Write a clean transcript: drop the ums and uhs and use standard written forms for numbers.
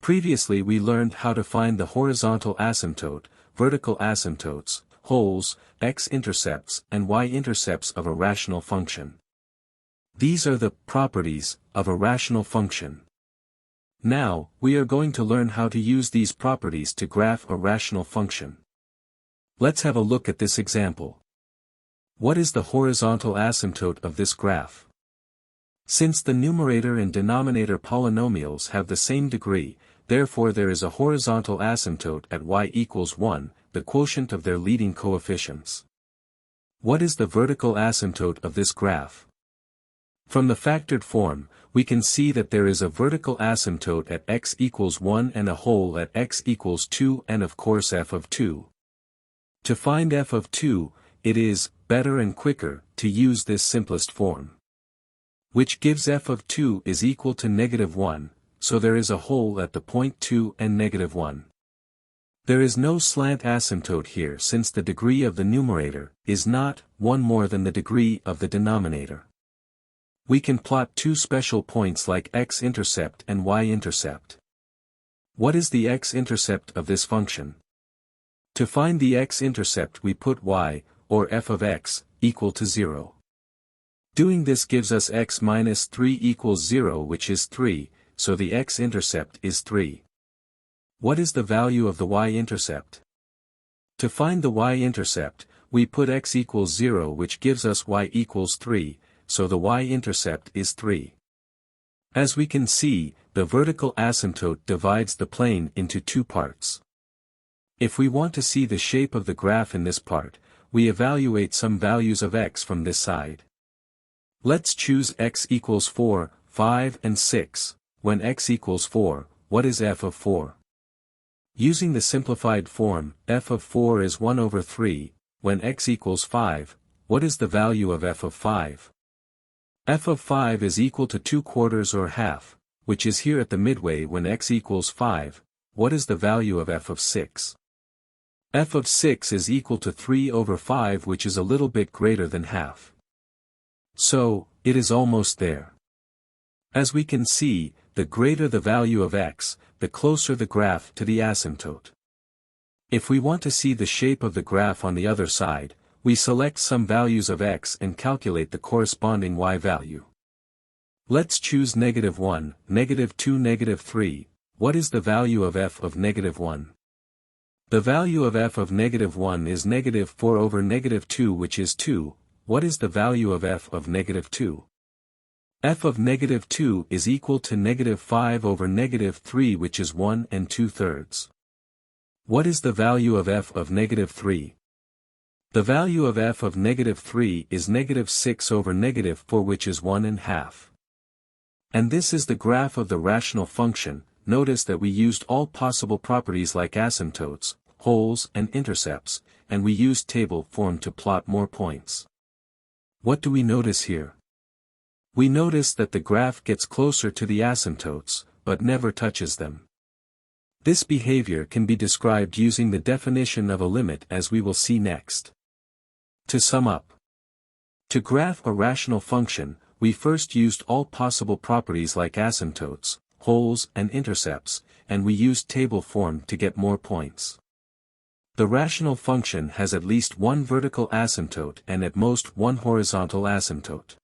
Previously we learned how to find the horizontal asymptote, vertical asymptotes, holes, x-intercepts and y-intercepts of a rational function. These are the properties of a rational function. Now, we are going to learn how to use these properties to graph a rational function. Let's have a look at this example. What is the horizontal asymptote of this graph? Since the numerator and denominator polynomials have the same degree, therefore there is a horizontal asymptote at y equals 1, the quotient of their leading coefficients. What is the vertical asymptote of this graph? From the factored form, we can see that there is a vertical asymptote at x equals 1 and a hole at x equals 2 and of course f of 2. To find f of 2, it is better and quicker to use this simplest form, which gives f of 2 is equal to -1, so there is a hole at the point 2 and -1. There is no slant asymptote here since the degree of the numerator is not 1 more than the degree of the denominator. We can plot two special points like x-intercept and y-intercept. What is the x-intercept of this function? To find the x-intercept we put y, or f of x, equal to 0. Doing this gives us x minus 3 equals 0, which is 3, so the x-intercept is 3. What is the value of the y-intercept? To find the y-intercept, we put x equals 0, which gives us y equals 3, so the y-intercept is 3. As we can see, the vertical asymptote divides the plane into two parts. If we want to see the shape of the graph in this part, we evaluate some values of x from this side. Let's choose x equals 4, 5 and 6. When x equals 4, what is f of 4? Using the simplified form, f of 4 is 1 over 3, when x equals 5, what is the value of f of 5? F of 5 is equal to 2/4 or half, which is here at the midway when x equals 5, what is the value of f of 6? F of 6 is equal to 3 over 5, which is a little bit greater than half. So, it is almost there. As we can see, the greater the value of x, the closer the graph to the asymptote. If we want to see the shape of the graph on the other side, we select some values of x and calculate the corresponding y value. Let's choose -1, -2, -3, what is the value of f of -1? The value of f of -1 is -4 over -2, which is 2, what is the value of f of -2? F of -2 is equal to -5 over -3, which is 1 2/3. What is the value of f of -3? The value of f of -3 is -6 over -4, which is 1 1/2. And this is the graph of the rational function. Notice that we used all possible properties like asymptotes, holes and intercepts, and we used table form to plot more points. What do we notice here? We notice that the graph gets closer to the asymptotes, but never touches them. This behavior can be described using the definition of a limit, as we will see next. To sum up, to graph a rational function, we first used all possible properties like asymptotes, holes and intercepts, and we used table form to get more points. The rational function has at least one vertical asymptote and at most one horizontal asymptote.